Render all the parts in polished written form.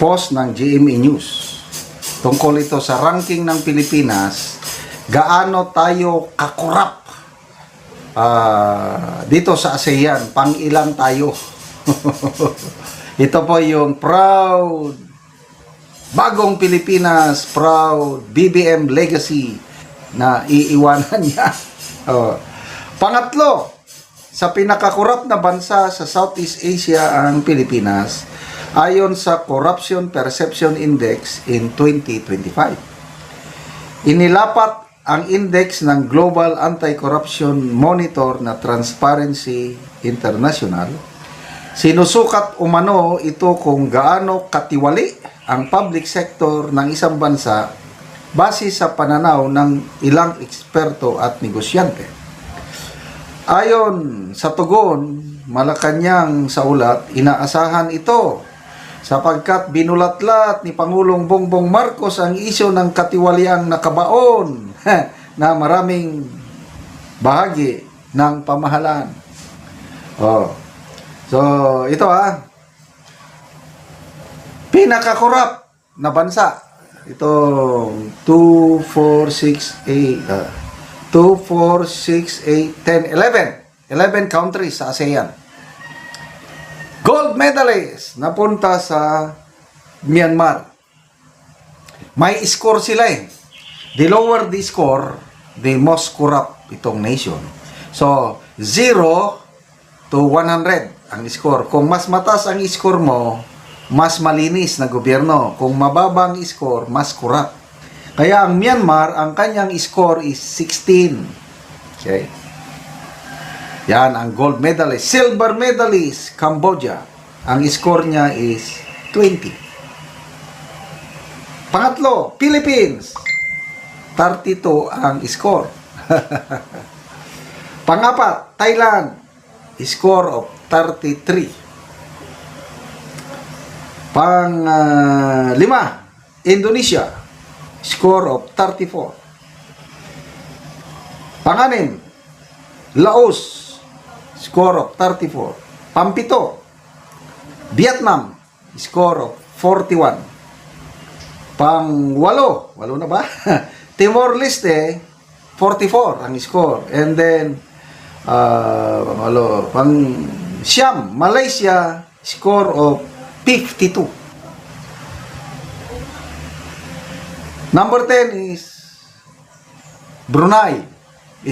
post ng GMA News. Tungkol ito sa ranking ng Pilipinas, gaano tayo kakurap dito sa ASEAN, pang-ilang tayo. Ito po yung proud bagong Pilipinas, proud BBM legacy na iiwanan niya. Pangatlo, sa pinakakurap na bansa sa Southeast Asia ang Pilipinas ayon sa Corruption Perception Index in 2025. Inilapat ang index ng Global Anti-Corruption Monitor na Transparency International. Sinusukat umano ito kung gaano katiwali ang public sector ng isang bansa base sa pananaw ng ilang eksperto at negosyante. Ayon sa tugon, Malacanang sa ulat, inaasahan ito sapagkat binulatlat ni Pangulong Bongbong Marcos ang isyu ng katiwaliang nakabaon na maraming bahagi ng pamahalaan. So, ito pinakakurap na bansa. Ito 2, 4, 6, 8, 10, 11 countries sa ASEAN. Gold medalist napunta sa Myanmar. May score sila The lower the score, the most corrupt itong nation. So, 0 to 100 ang score. Kung mas mataas ang score mo, mas malinis na gobyerno. Kung mababa ang score, mas corrupt. Kaya ang Myanmar, ang kanyang score is 16. Okay? Yan ang gold medalist. Silver medalist, Cambodia. Ang score niya is 20. Pangatlo, Philippines. 32 ang score. Pangapat, Thailand. Score of 33. Lima, Indonesia. Score of 34. Panganim, Laos. Score of 34. Pampito, Vietnam. Score of 41. Pangwalo, walo na ba? Timor-Leste, 44 ang score. And then, Siyam, Malaysia, score of 52. Number 10 is Brunei,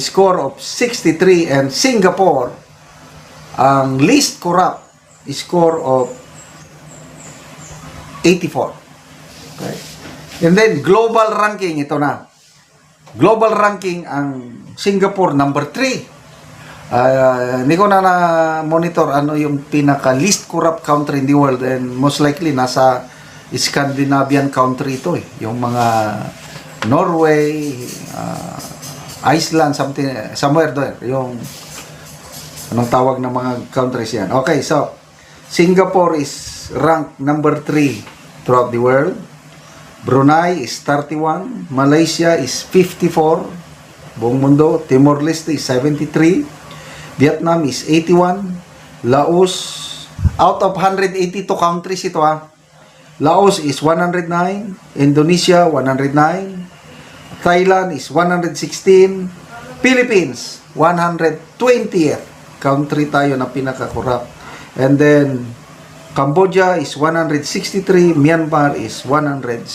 score of 63. And Singapore, ang least corrupt, score of 84. Okay. And then, global ranking, ito na. Global ranking, ang Singapore, number 3. Hindi ko na monitor ano yung pinaka least corrupt country in the world, and most likely nasa Scandinavian country ito yung mga Norway, Iceland, somewhere there, yung anong tawag ng mga countries yan. Okay, so Singapore is ranked number 3 throughout the world. Brunei is 31, Malaysia is 54 buong mundo, Timor-Leste is 73, Vietnam is 81, Laos, out of 182 countries ito Laos is 109, Indonesia 109, Thailand is 116, Philippines 120th country tayo na pinaka-corrupt. And then Cambodia is 163, Myanmar is 169.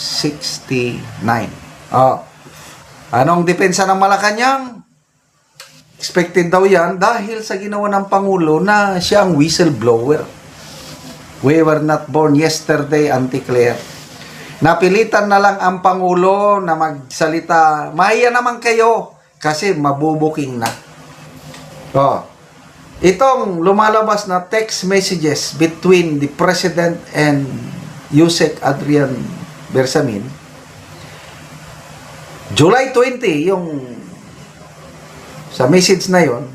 Anong depensa ng Malacanang? Expected daw yan dahil sa ginawa ng Pangulo na siya ang whistleblower. We were not born yesterday, Auntie Claire. Napilitan na lang ang Pangulo na magsalita, mahiya naman kayo kasi mabubuking na. Itong lumalabas na text messages between the President and Yusek Adrian Bersamin, July 20, yung sa message na yon,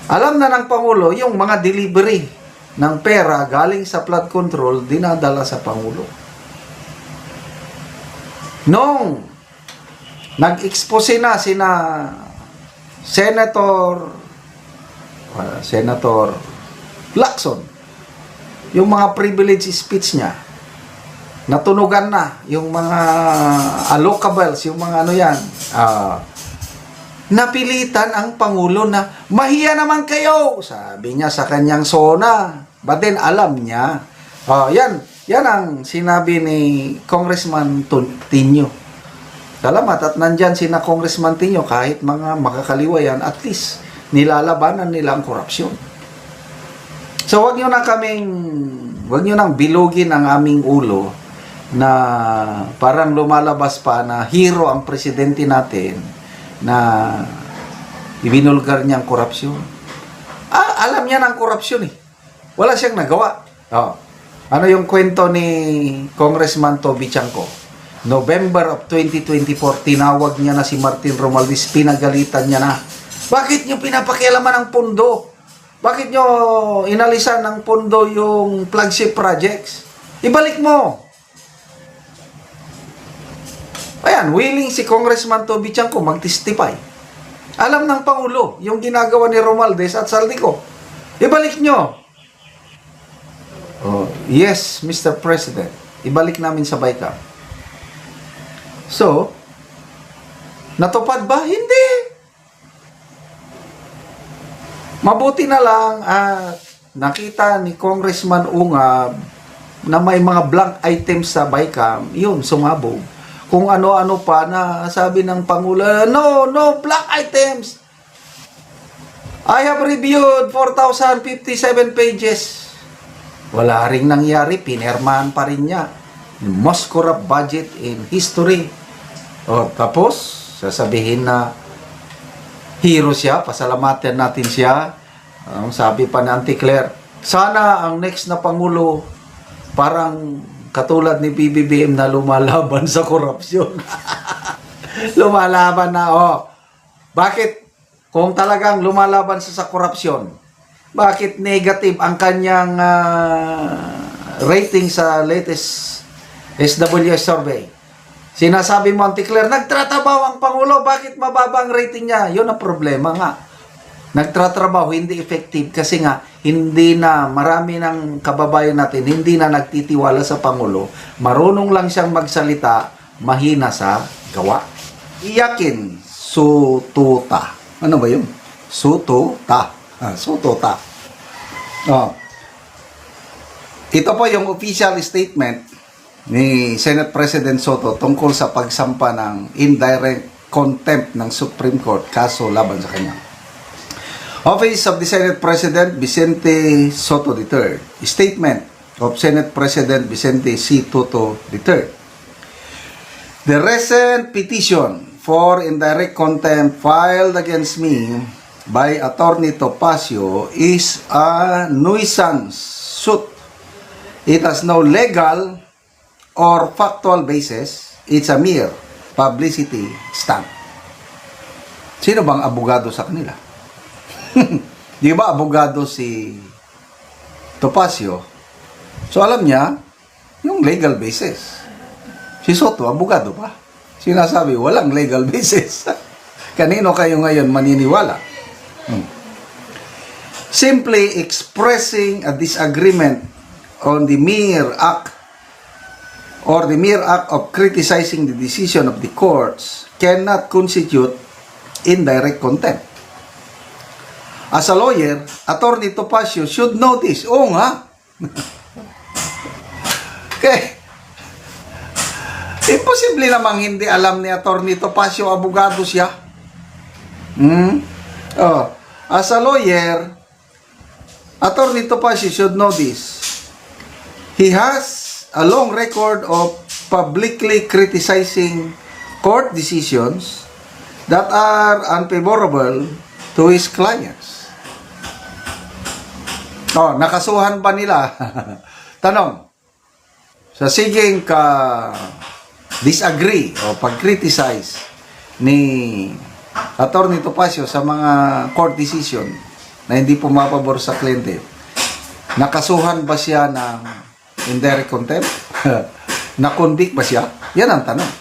alam na ng Pangulo yung mga delivery ng pera galing sa flood control dinadala sa Pangulo. Nung nag-expose na sina Senator Lacson yung mga privilege speech niya, natunugan na yung mga allocables, yung mga ano yan, napilitan ang Pangulo na mahiya naman kayo, sabi niya sa kanyang sona. But then alam niya, yan ang sinabi ni Congressman Tinio. Salamat at nandyan sina Congressman Tinio, kahit mga makakaliwa yan, at least nilalabanan nila ang korupsyon. So wag nyo nang bilugin ang aming ulo na parang lumalabas pa na hero ang presidente natin na ibinulgar niya ang korupsyon. Alam niya ng korupsyon eh. Wala siyang nagawa. Ano yung kwento ni Congressman Toby Chanco? November of 2024, tinawag niya na si Martin Romualdez, pinagalitan niya na. Bakit niyo pinapakialaman ang pondo? Bakit niyo inalisan ng pondo yung flagship projects? Ibalik mo. Ayan, willing si Congressman Toby Chanco mag-testify. Alam ng Pangulo yung ginagawa ni Romualdez at Saldico. Ibalik nyo. Yes, Mr. President. Ibalik namin sa BICAM. So, natupad ba? Hindi. Mabuti na lang at nakita ni Congressman Ungab na may mga blank items sa BICAM, yun, sumabog. Kung ano-ano pa na sabi ng Pangulo, no blank items. I have reviewed 4,057 pages. Wala ring nangyari, pinirmahan pa rin niya. The most corrupt budget in history. Tapos, sasabihin na hero siya, pasalamatan natin siya. Sabi pa ni Auntie Claire, sana ang next na Pangulo parang katulad ni PBBM na lumalaban sa korupsyon. Lumalaban na, Bakit? Kung talagang lumalaban sa korupsyon, bakit negative ang kanyang rating sa latest SWS survey? Sinasabi mo, Auntie Claire, nagtratrabaho ang Pangulo, bakit mababa ang rating niya? Yun ang problema nga. Nagtratrabaho, hindi effective kasi nga, hindi na, marami ng kababayan natin, hindi na nagtitiwala sa Pangulo. Marunong lang siyang magsalita, mahina sa gawa. Iyakin, sututa. Ano ba yun? Sututa. Sututa. Ito po yung official statement ni Senate President Soto tungkol sa pagsampa ng indirect contempt ng Supreme Court kaso laban sa kanya. Office of the Senate President Vicente Soto III. Statement of Senate President Vicente C. Soto III. The recent petition for indirect contempt filed against me by Attorney Topacio is a nuisance suit. It has no legal or factual basis. It's a mere publicity stunt. Sino bang abogado sa kanila? Di ba abogado si Topacio? So alam niya yung legal basis. Si Soto, abogado pa. Sinasabi, walang legal basis. Kanino kayo ngayon maniniwala? Simply expressing a disagreement on the mere act or the mere act of criticizing the decision of the courts cannot constitute indirect contempt. As a lawyer, Attorney Topacio should know this. Oo nga. Okay. Imposible namang hindi alam ni Attorney Topacio, abogado siya. As a lawyer, Attorney Topacio should know this. He has a long record of publicly criticizing court decisions that are unfavorable to his clients. Nakasuhan ba nila? Tanong, sa siging disagree o pag-criticize ni Attorney Topacio sa mga court decision na hindi pumapabor sa kliyente, nakasuhan ba siya ng indirect contempt? Na-convict ba siya? Yan ang tanong.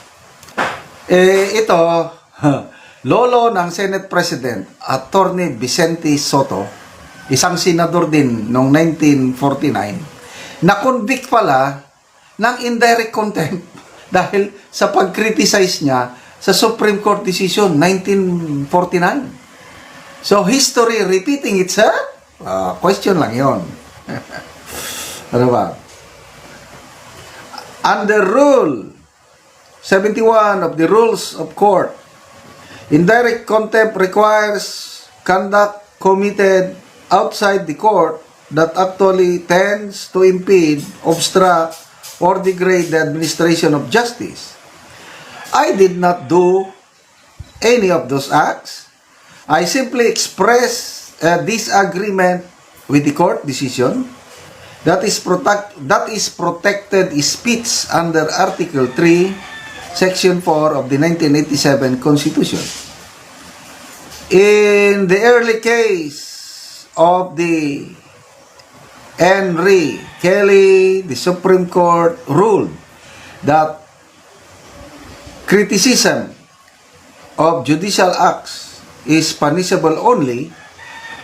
Ito, lolo ng Senate President, Attorney Vicente Soto, isang senador din noong 1949, na-convict pala ng indirect contempt dahil sa pag-criticize niya sa Supreme Court decision 1949. So, history repeating itself? Question lang yon. Ano ba? Under Rule 71 of the Rules of Court, indirect contempt requires conduct committed outside the court that actually tends to impede, obstruct, or degrade the administration of justice. I did not do any of those acts. I simply expressed a disagreement with the court decision that is protected speech under Article 3, Section 4 of the 1987 Constitution. In the early case of the Henry Kelly, the Supreme Court ruled that criticism of judicial acts is punishable only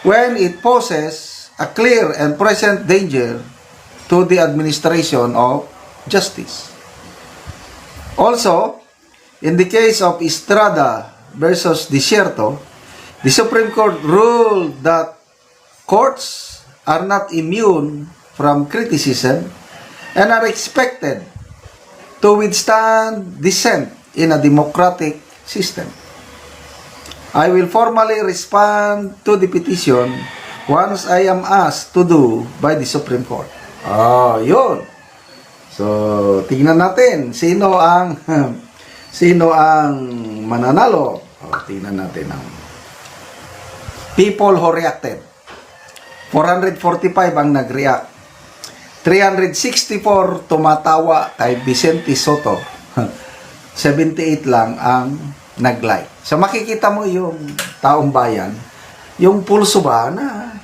when it poses a clear and present danger to the administration of justice. Also, in the case of Estrada versus Desierto, the Supreme Court ruled that courts are not immune from criticism and are expected to withstand dissent in a democratic system. I will formally respond to the petition once I am asked to do by the Supreme Court. Yun. So, tingnan natin sino ang mananalo. Tingnan natin ang people who reacted. 445 ang nag-react. 364 tumatawa kay Vicente Soto. 78 lang ang nag-like. So makikita mo yung taong bayan, yung pulso ba na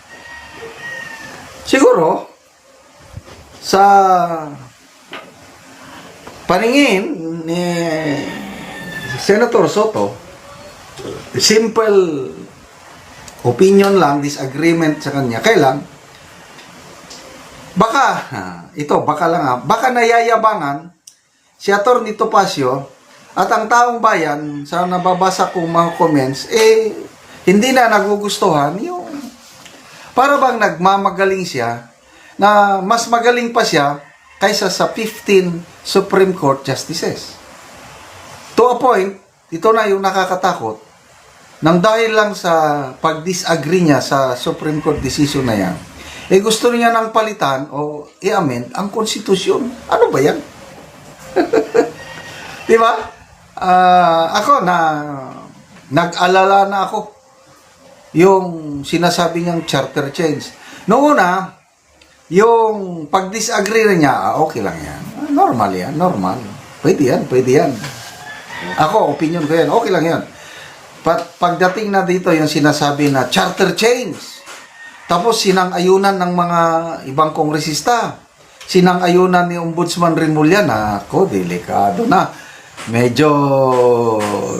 siguro sa paningin ni Senator Soto, simple opinion lang, disagreement sa kanya. Kailan? Baka lang baka nayayabangan si Atty. Topacio at ang taong bayan sa nababasa kong mga comments, hindi na nagugustuhan yung para bang nagmamagaling siya na mas magaling pa siya kaysa sa 15 Supreme Court Justices. To a point, ito na yung nakakatakot, nang dahil lang sa pag-disagree niya sa Supreme Court decision na yan, gusto niya nang palitan o i-amend ang konstitusyon. Ano ba yan? Di ba? Ako nag-alala na ako yung sinasabi niyang charter change. Noong una, yung pag-disagree na niya, okay lang yan. Normal yan, normal. Pwede yan. Ako, opinion ko yan, okay lang yan. Pagdating na dito yung sinasabi na charter change, tapos sinang-ayunan ng mga ibang kongresista, sinang-ayunan ni Ombudsman Remulla, ako, delikado na. Medyo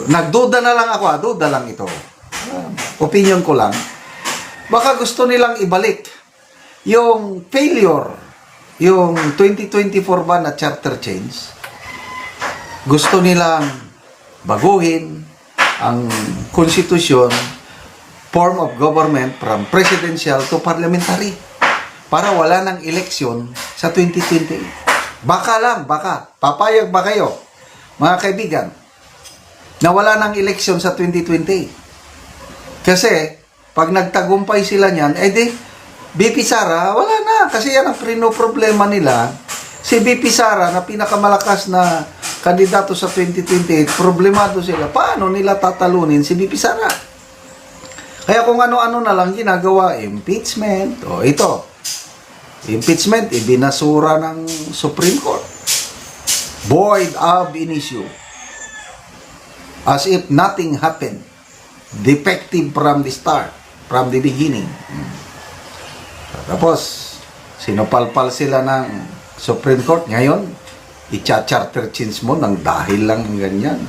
nagduda na lang ako, duda lang ito. Opinion ko lang. Baka gusto nilang ibalik yung failure, yung 2024 ba na charter change. Gusto nilang baguhin ang konstitusyon, form of government from presidential to parliamentary para wala ng eleksyon sa 2028. Baka. Papayag ba kayo, mga kaibigan, na wala ng eleksyon sa 2028? Kasi, pag nagtagumpay sila niyan, BP Sara, wala na. Kasi yan ang problema nila. Si BP Sara, na pinakamalakas na kandidato sa 2028, problemado sila. Paano nila tatalunin si BP Sara? Kaya kung ano-ano na lang ginagawa, impeachment, ito, impeachment, ibinasura ng Supreme Court. Void ab initio. As if nothing happened. Defective from the start, from the beginning. Tapos, sinupalpal sila ng Supreme Court. Ngayon, i-charter change mo ng dahil lang ganyan.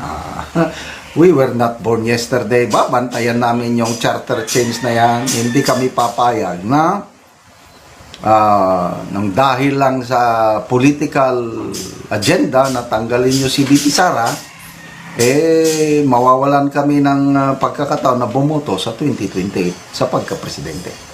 We were not born yesterday. Bantayan namin yung charter change na yan. Hindi kami papayag na nang dahil lang sa political agenda na tanggalin nyo si VP Sara, mawawalan kami ng pagkakataon na bumoto sa 2028 sa pagka-presidente.